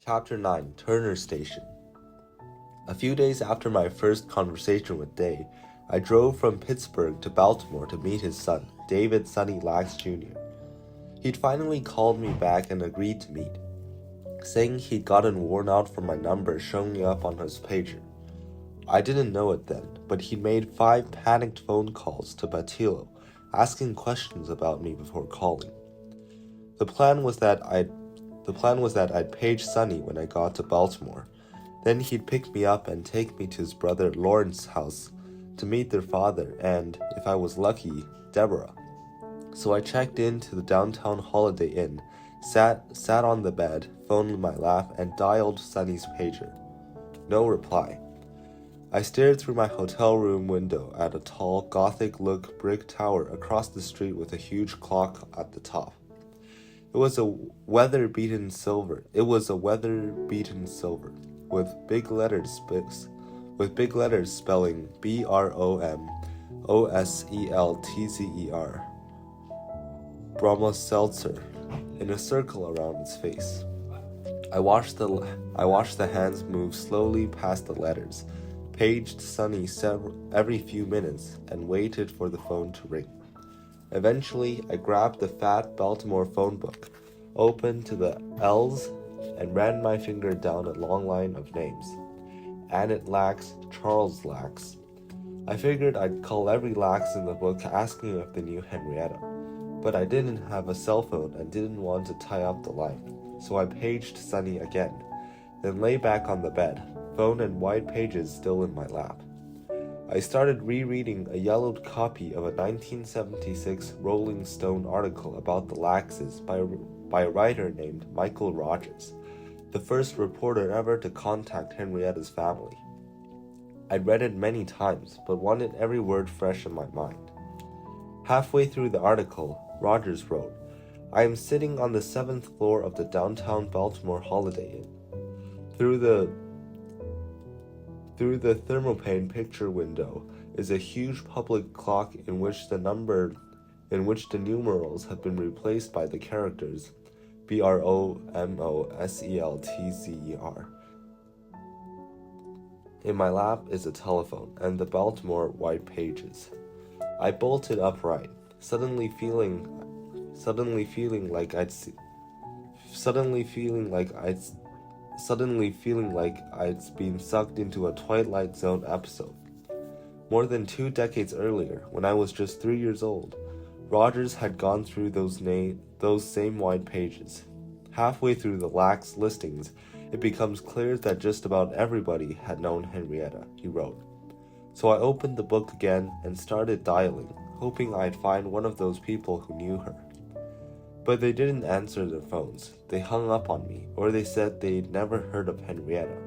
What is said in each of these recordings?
Chapter 9, Turner Station. A few days after my first conversation with Day, I drove from Pittsburgh to Baltimore to meet his son, David Sonny Lax Jr. He'd finally called me back and agreed to meet, saying he'd gotten worn out from my number showing up on his pager. I didn't know it then, but he'd made 5 panicked phone calls to Batillo, asking questions about me before calling. The plan was that I'd page Sonny when I got to Baltimore. Then he'd pick me up and take me to his brother Lawrence's house to meet their father and, if I was lucky, Deborah. So I checked into the downtown Holiday Inn, sat on the bed, phone in my lap, and dialed Sonny's pager. No reply. I stared through my hotel room window at a tall, Gothic-look brick tower across the street with a huge clock at the top. It was a weather-beaten silver, with big letters spelling BROMOSELTZER, Bromoseltzer, in a circle around its face. I watched the hands move slowly past the letters, paged Sonny every few minutes, and waited for the phone to ring. Eventually, I grabbed the fat Baltimore phone book, opened to the L's, and ran my finger down a long line of names. Annette Lax, Charles Lax. I figured I'd call every Lax in the book asking if they knew Henrietta, but I didn't have a cell phone and didn't want to tie up the line, so I paged Sonny again, then lay back on the bed, phone and white pages still in my lap. I started rereading a yellowed copy of a 1976 Rolling Stone article about the Laxes by a writer named Michael Rogers, the first reporter ever to contact Henrietta's family. I'd read it many times, but wanted every word fresh in my mind. Halfway through the article, Rogers wrote, "I am sitting on the 7th floor of the downtown Baltimore Holiday Inn. Through the thermopane picture window is a huge public clock in which the numerals have been replaced by the characters BROMOSELTZER. In my lap is a telephone and the Baltimore white pages. I bolted upright, suddenly feeling like I'd been sucked into a Twilight Zone episode. More than 2 decades earlier, when I was just 3 years old, Rogers had gone through those same white pages. Halfway through the Lax listings, it becomes clear that just about everybody had known Henrietta, he wrote. So I opened the book again and started dialing, hoping I'd find one of those people who knew her. But they didn't answer their phones. They hung up on me, or they said they'd never heard of Henrietta.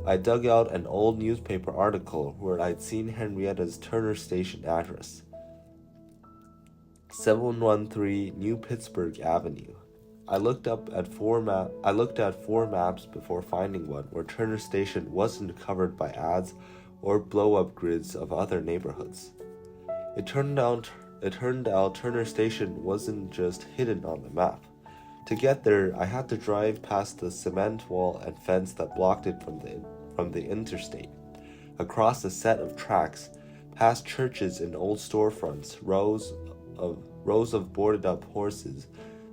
I dug out an old newspaper article where I'd seen Henrietta's Turner Station address, 713 New Pittsburgh Avenue. I looked at 4 maps before finding one where Turner Station wasn't covered by ads or blow-up grids of other neighborhoods. It turned out Turner Station wasn't just hidden on the map. To get there, I had to drive past the cement wall and fence that blocked it from the interstate, across a set of tracks, past churches and old storefronts, rows of boarded-up horses,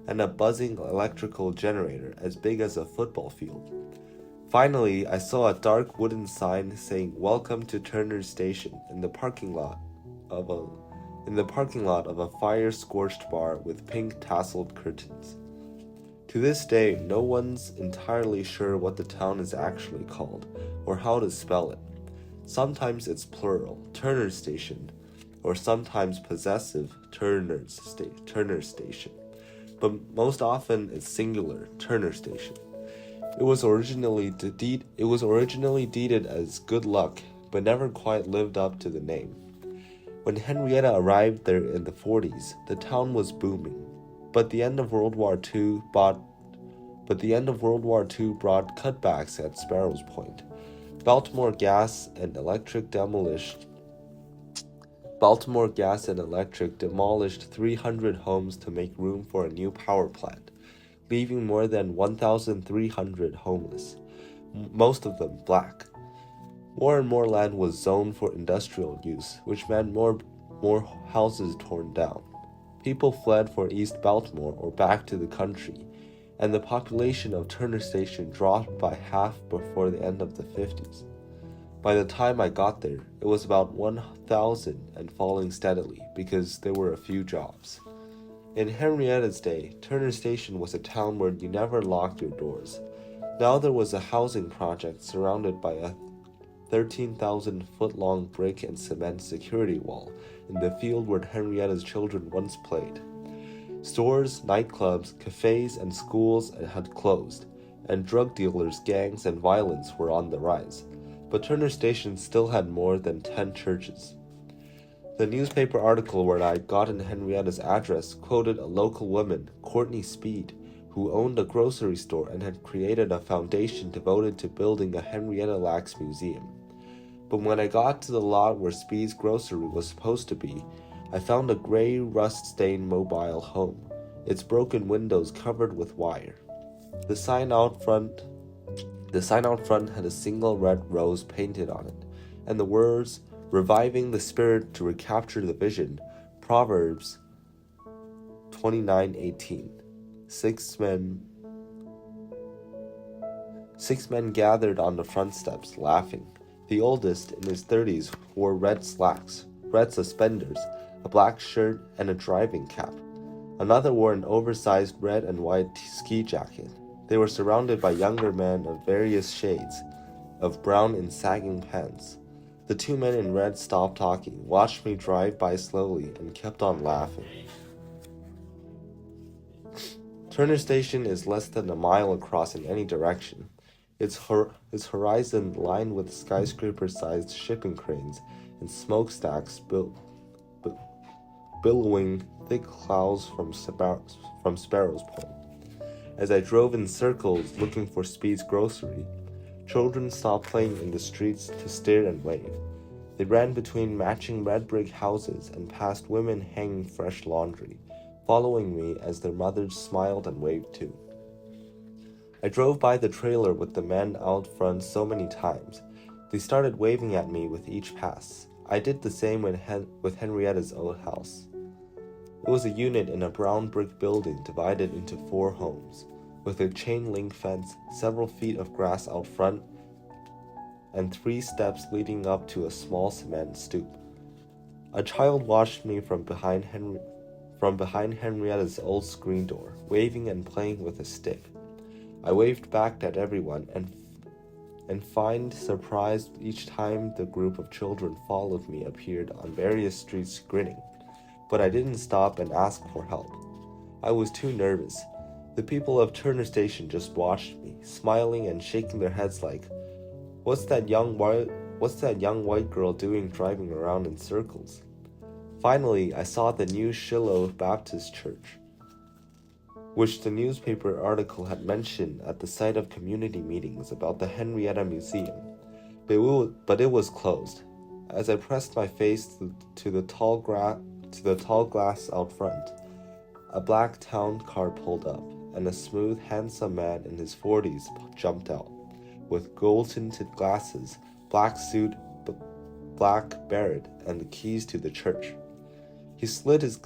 and a buzzing electrical generator as big as a football field. Finally, I saw a dark wooden sign saying "Welcome to Turner Station" in the parking lot of a fire-scorched bar with pink tasseled curtains. To this day, no one's entirely sure what the town is actually called, or how to spell it. Sometimes it's plural, Turner Station, or sometimes possessive, Turner Station. But most often it's singular, Turner Station. It was originally deeded as Good Luck, but never quite lived up to the name. When Henrietta arrived there in the 40s, the town was booming, but the end of World War II brought cutbacks at Sparrows Point. Baltimore Gas and Electric demolished 300 homes to make room for a new power plant, leaving more than 1,300 homeless, most of them black. More and more land was zoned for industrial use, which meant more houses torn down. People fled for East Baltimore or back to the country, and the population of Turner Station dropped by half before the end of the 50s. By the time I got there, it was about 1,000 and falling steadily because there were a few jobs. In Henrietta's day, Turner Station was a town where you never locked your doors. Now there was a housing project surrounded by a 13,000-foot-long brick and cement security wall in the field where Henrietta's children once played. Stores, nightclubs, cafes, and schools had closed, and drug dealers, gangs, and violence were on the rise. But Turner Station still had more than 10 churches. The newspaper article where I gotten Henrietta's address quoted a local woman, Courtney Speed, who owned a grocery store and had created a foundation devoted to building a Henrietta Lacks museum. But when I got to the lot where Speed's grocery was supposed to be, I found a gray, rust-stained mobile home, its broken windows covered with wire. The sign out front had a single red rose painted on it, and the words, "Reviving the spirit to recapture the vision," Proverbs 29:18. Six men gathered on the front steps, laughing. The oldest, in his 30s, wore red slacks, red suspenders, a black shirt, and a driving cap. Another wore an oversized red and white ski jacket. They were surrounded by younger men of various shades of brown in sagging pants. The two men in red stopped talking, watched me drive by slowly, and kept on laughing. Turner Station is less than a mile across in any direction. Its horizon lined with skyscraper-sized shipping cranes and smokestacks billowing thick clouds from Sparrow's Point. As I drove in circles looking for Speed's grocery, children stopped playing in the streets to stare and wave. They ran between matching red brick houses and past women hanging fresh laundry, following me as their mothers smiled and waved too. I drove by the trailer with the men out front so many times. They started waving at me with each pass. I did the same with Henrietta's old house. It was a unit in a brown brick building divided into 4 homes, with a chain-link fence, several feet of grass out front, and 3 steps leading up to a small cement stoop. A child watched me from behind Henrietta's old screen door, waving and playing with a stick. I waved back at everyone and find surprise each time the group of children followed me appeared on various streets grinning. But I didn't stop and ask for help. I was too nervous. The people of Turner Station just watched me, smiling and shaking their heads like, What's that young white girl doing driving around in circles?" Finally, I saw the new Shiloh Baptist Church, which the newspaper article had mentioned at the site of community meetings about the Henrietta Museum, but it was closed. As I pressed my face to the tall glass out front, a black town car pulled up, and a smooth, handsome man in his 40s jumped out, with gold-tinted glasses, black suit, black beret, and the keys to the church. He slid his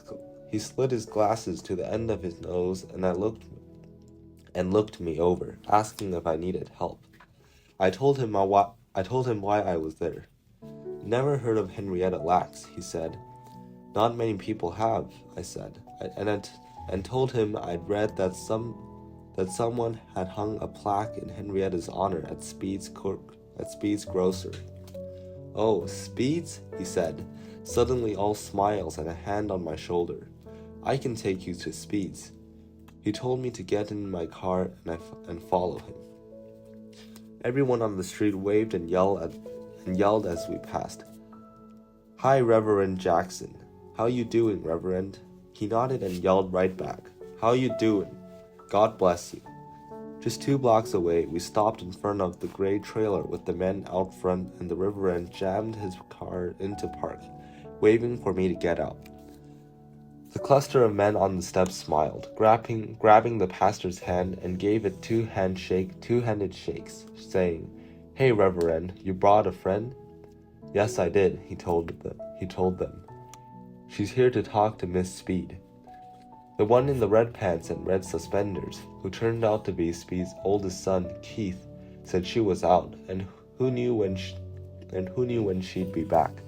glasses to the end of his nose and looked me over, asking if I needed help. I told him why I was there. "Never heard of Henrietta Lacks," he said. "Not many people have," I said, and told him I'd read that someone had hung a plaque in Henrietta's honor at Speed's grocery. "Oh, Speed's?" he said, suddenly all smiles and a hand on my shoulder. "I can take you to Speed's." He told me to get in my car and follow him. Everyone on the street waved and yelled as we passed. "Hi, Reverend Jackson. How you doing, Reverend?" He nodded and yelled right back, "How you doing? God bless you." Just 2 blocks away, we stopped in front of the gray trailer with the men out front, and the Reverend jammed his car into park, waving for me to get out. The cluster of men on the steps smiled, grabbing the pastor's hand, and gave it two-handed shakes, saying, "Hey, Reverend, you brought a friend?" "Yes, I did," he told them. "She's here to talk to Miss Speed." The one in the red pants and red suspenders, who turned out to be Speed's oldest son, Keith, said she was out, and who knew when she'd be back.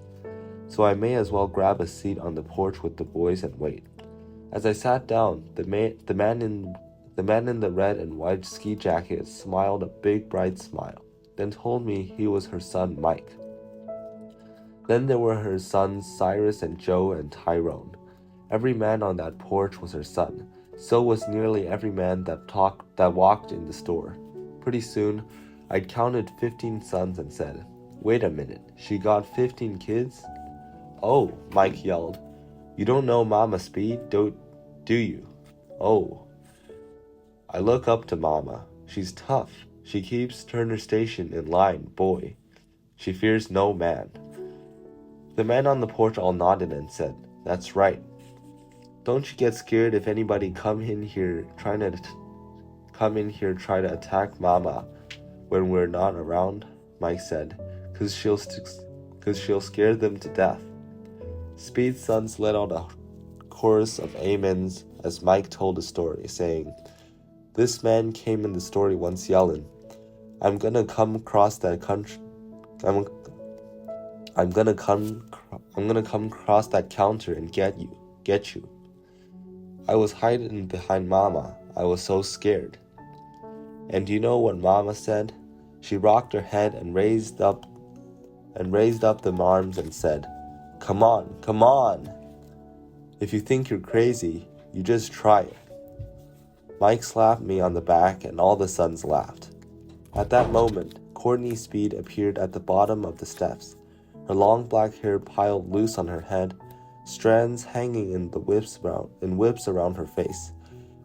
So I may as well grab a seat on the porch with the boys and wait. As I sat down, the man in the red and white ski jacket smiled a big bright smile, then told me he was her son Mike. Then there were her sons Cyrus and Joe and Tyrone. Every man on that porch was her son. So was nearly every man that walked in the store. Pretty soon, I'd counted 15 sons and said, "Wait a minute, she got 15 kids?" "Oh," Mike yelled. "You don't know Mama Speed, do you?" "Oh." I look up to Mama. She's tough. She keeps Turner Station in line, boy. She fears no man. The men on the porch all nodded and said, "That's right." "Don't you get scared if anybody come in here try to attack Mama when we're not around?" Mike said, "'cause she'll scare them to death." Speed's sons let out a chorus of amens as Mike told the story, saying, "This man came in the story once yelling, 'I'm gonna come across that country. I'm gonna come across that counter and get you.' I was hiding behind Mama. I was so scared." And do you know what Mama said? She rocked her head and raised up the arms and said, "Come on, come on. If you think you're crazy, you just try it." Mike slapped me on the back and all the sons laughed. At that moment, Courtney Speed appeared at the bottom of the steps, her long black hair piled loose on her head, strands hanging in whips around her face,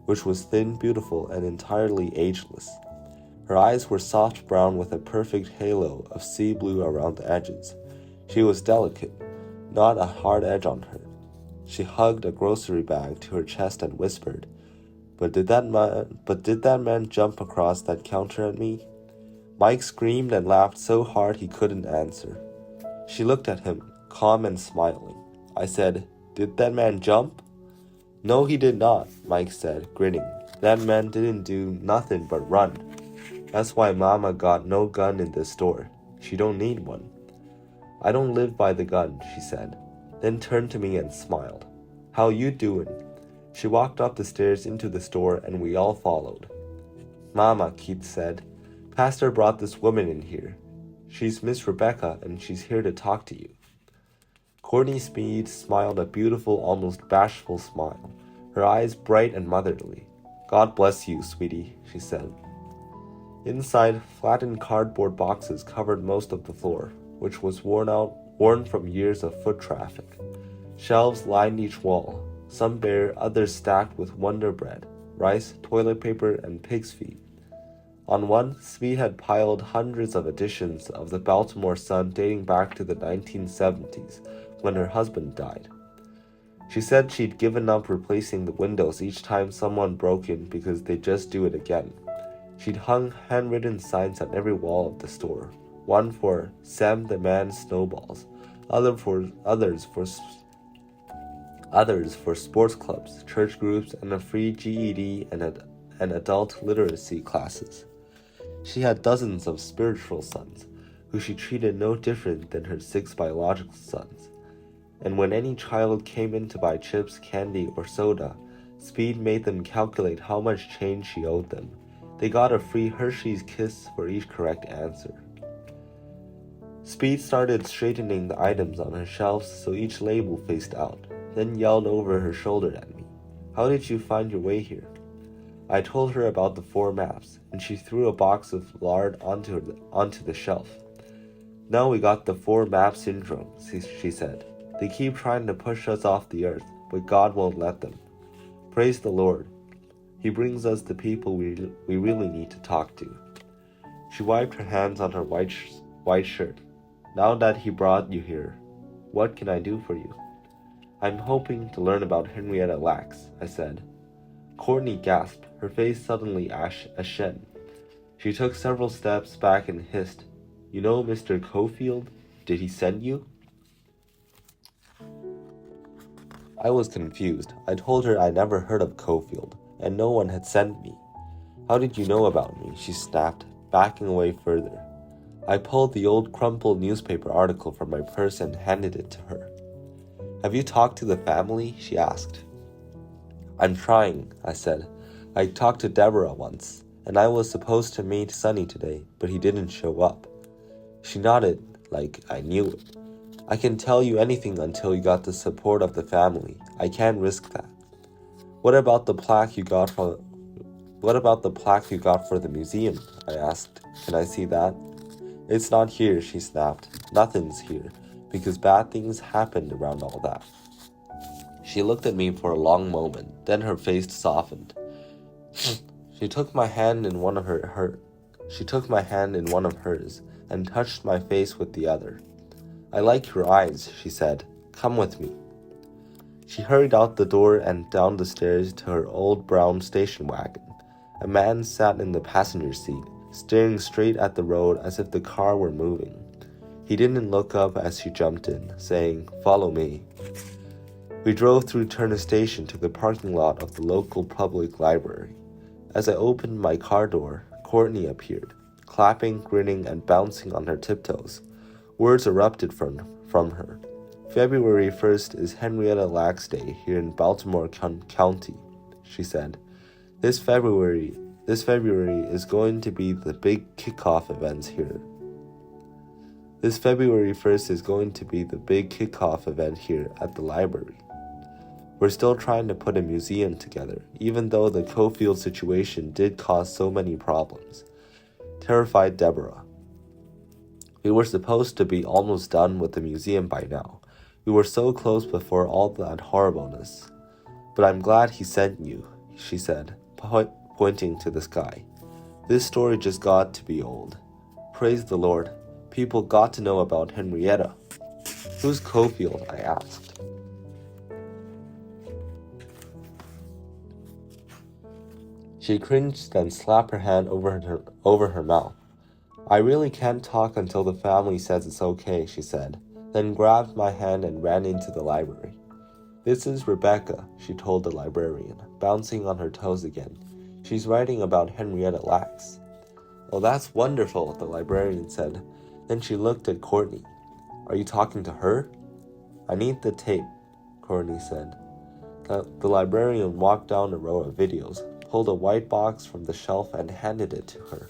which was thin, beautiful, and entirely ageless. Her eyes were soft brown with a perfect halo of sea blue around the edges. She was delicate, not a hard edge on her. She hugged a grocery bag to her chest and whispered, But did that man jump across that counter at me?" Mike screamed and laughed so hard he couldn't answer. She looked at him, calm and smiling. I said, "Did that man jump?" "No, he did not," Mike said, grinning. "That man didn't do nothing but run. That's why Mama got no gun in this store. She don't need one." "I don't live by the gun," she said, then turned to me and smiled. "How you doing?" She walked up the stairs into the store and we all followed. "Mama," Keith said, "Pastor brought this woman in here. She's Miss Rebecca and she's here to talk to you." Courtney Speed smiled a beautiful, almost bashful smile, her eyes bright and motherly. "God bless you, sweetie," she said. Inside, flattened cardboard boxes covered most of the floor, which was worn from years of foot traffic. Shelves lined each wall, some bare, others stacked with Wonder Bread, rice, toilet paper, and pig's feet. On one, Speed had piled hundreds of editions of the Baltimore Sun dating back to the 1970s, when her husband died. She said she'd given up replacing the windows each time someone broke in because they'd just do it again. She'd hung handwritten signs on every wall of the store, one for Sam the Man Snowballs, others for sports clubs, church groups, and a free GED and adult literacy classes. She had dozens of spiritual sons, who she treated no different than her 6 biological sons. And when any child came in to buy chips, candy, or soda, Speed made them calculate how much change she owed them. They got a free Hershey's Kiss for each correct answer. Speed started straightening the items on her shelves so each label faced out, then yelled over her shoulder at me, "How did you find your way here?" I told her about the 4 maps, and she threw a box of lard onto the shelf. "Now we got the 4 map syndrome," she said. "They keep trying to push us off the earth, but God won't let them. Praise the Lord. He brings us the people we really need to talk to." She wiped her hands on her white shirt. "Now that he brought you here, what can I do for you?" I'm hoping to learn about Henrietta Lacks, I said. Courtney gasped, her face suddenly ashen. She took several steps back and hissed, You know Mr. Cofield? Did he send you? I was confused. I told her I never heard of Cofield, and no one had sent me. How did you know about me? She snapped, backing away further. I pulled the old crumpled newspaper article from my purse and handed it to her. Have you talked to the family? She asked. I'm trying, I said. I talked to Deborah once, and I was supposed to meet Sonny today, but he didn't show up. She nodded, like I knew it. I can tell you anything until you got the support of the family. I can't risk that. What about the plaque you got for the museum? I asked. Can I see that? It's not here, she snapped. Nothing's here, because bad things happened around all that. She looked at me for a long moment, then her face softened. She took my hand in one of hers and touched my face with the other. I like your eyes, she said. Come with me. She hurried out the door and down the stairs to her old brown station wagon. A man sat in the passenger seat, staring straight at the road as if the car were moving. He didn't look up as she jumped in, saying, Follow me. We drove through Turner Station to the parking lot of the local public library. As I opened my car door, Courtney appeared, clapping, grinning, and bouncing on her tiptoes. Words erupted from her. February 1st is Henrietta Lacks Day here in Baltimore County, she said. This February is going to be the big kickoff event here. This February 1st is going to be the big kickoff event here at the library. We're still trying to put a museum together, even though the Cofield situation did cause so many problems. Terrified Deborah. We were supposed to be almost done with the museum by now. We were so close before all that horribleness. But I'm glad he sent you, she said, pointing to the sky. This story just got to be old. Praise the Lord. People got to know about Henrietta. Who's Cofield? I asked. She cringed and slapped her hand over her mouth. I really can't talk until the family says it's okay, she said, then grabbed my hand and ran into the library. This is Rebecca, she told the librarian, bouncing on her toes again. She's writing about Henrietta Lacks. Oh, that's wonderful, the librarian said. Then she looked at Courtney. Are you talking to her? I need the tape, Courtney said. The librarian walked down a row of videos, pulled a white box from the shelf and handed it to her.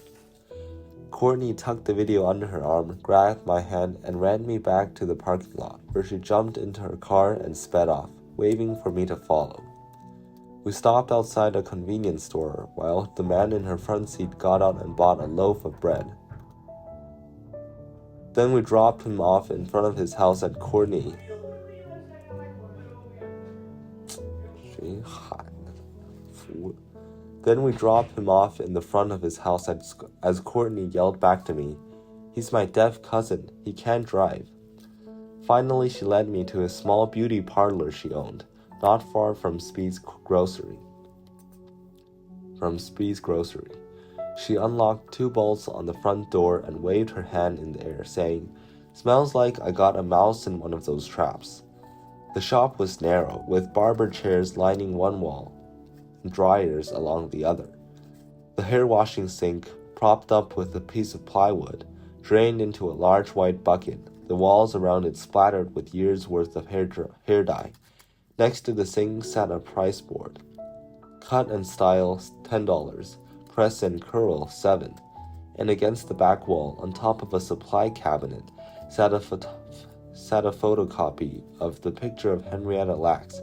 Courtney tucked the video under her arm, grabbed my hand, and ran me back to the parking lot, where she jumped into her car and sped off, waving for me to follow. We stopped outside a convenience store while the man in her front seat got out and bought a loaf of bread. Then we dropped him off in front of his house at Courtney. Then we dropped him off in the front of his house as Courtney yelled back to me, He's my deaf cousin. He can't drive. Finally, she led me to a small beauty parlor she owned, not far from Speed's Grocery. She unlocked 2 bolts on the front door and waved her hand in the air, saying, Smells like I got a mouse in one of those traps. The shop was narrow, with barber chairs lining one wall and dryers along the other. The hair-washing sink, propped up with a piece of plywood, drained into a large white bucket, the walls around it splattered with years' worth of hair dye. Next to the sink sat a price board. Cut and style, $10. Press and curl, $7. And against the back wall, on top of a supply cabinet, sat a photocopy of the picture of Henrietta Lacks,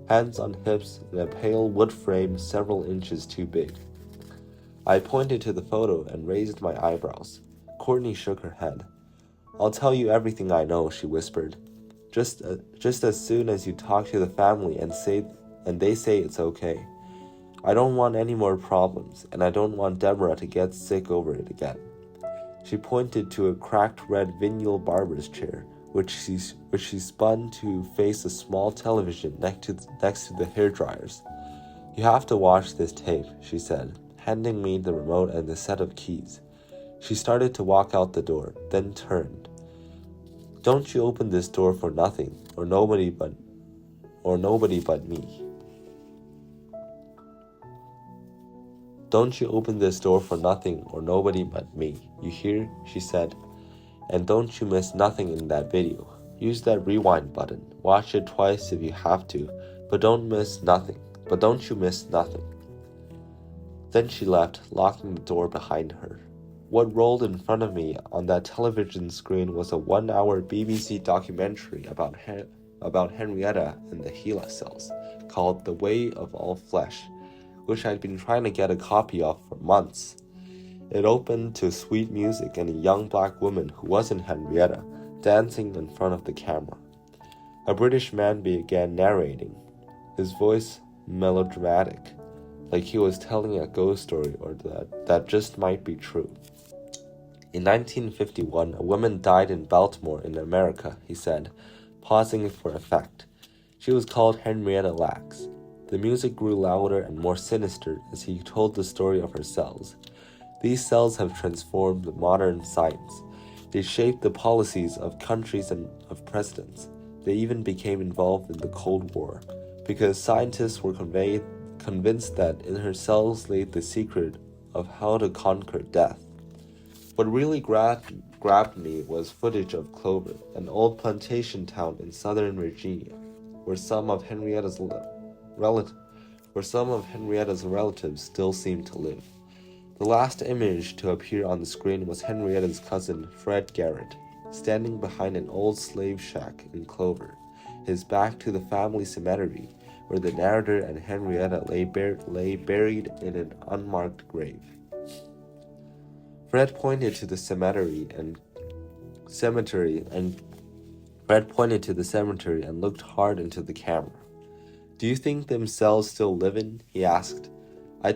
hands on hips in a pale wood frame several inches too big. I pointed to the photo and raised my eyebrows. Courtney shook her head. I'll tell you everything I know, she whispered. Just as soon as you talk to the family and they say it's okay. I don't want any more problems, and I don't want Deborah to get sick over it again. She pointed to a cracked red Vignal barber's chair, which she spun to face a small television next to the hairdryers. "You have to watch this tape," she said, handing me the remote and the set of keys. She started to walk out the door, then turned. "Don't you open this door for nothing, or nobody but me. Don't you open this door for nothing or nobody but me. You hear?" she said. "And don't you miss nothing in that video. Use that rewind button. Watch it twice if you have to, but don't you miss nothing." Then she left, locking the door behind her. What rolled in front of me on that television screen was a 1-hour BBC documentary about Henrietta and the HeLa cells, called The Way of All Flesh, which I'd been trying to get a copy of for months. It opened to sweet music and a young black woman who wasn't Henrietta, dancing in front of the camera. A British man began narrating, his voice melodramatic, like he was telling a ghost story or that just might be true. "In 1951, a woman died in Baltimore in America," he said, pausing for effect. "She was called Henrietta Lacks." The music grew louder and more sinister as he told the story of her cells. "These cells have transformed modern science. They shaped the policies of countries and of presidents. They even became involved in the Cold War, because scientists were convinced that in her cells lay the secret of how to conquer death." What really grabbed me was footage of Clover, an old plantation town in southern Virginia, where some of Henrietta's relatives still seemed to live. The last image to appear on the screen was Henrietta's cousin, Fred Garrett, standing behind an old slave shack in Clover, his back to the family cemetery, where the narrator and Henrietta lay buried in an unmarked grave. Fred pointed to the cemetery and looked hard into the camera. "Do you think them cells still livin'?" he asked. I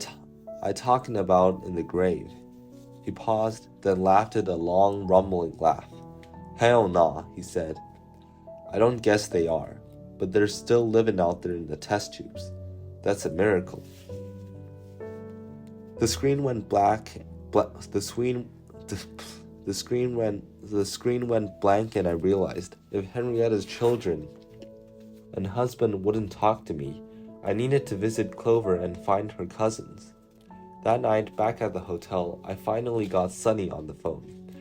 talking about in the grave." He paused, then laughed a long, rumbling laugh. "Hell nah," he said. "I don't guess they are, but they're still living out there in the test tubes. That's a miracle." The screen went blank, and I realized if Henrietta's children and husband wouldn't talk to me, I needed to visit Clover and find her cousins. That night, back at the hotel, I finally got Sonny on the phone.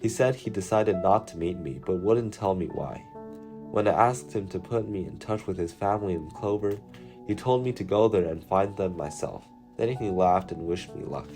He said he decided not to meet me, but wouldn't tell me why. When I asked him to put me in touch with his family in Clover, he told me to go there and find them myself. Then he laughed and wished me luck.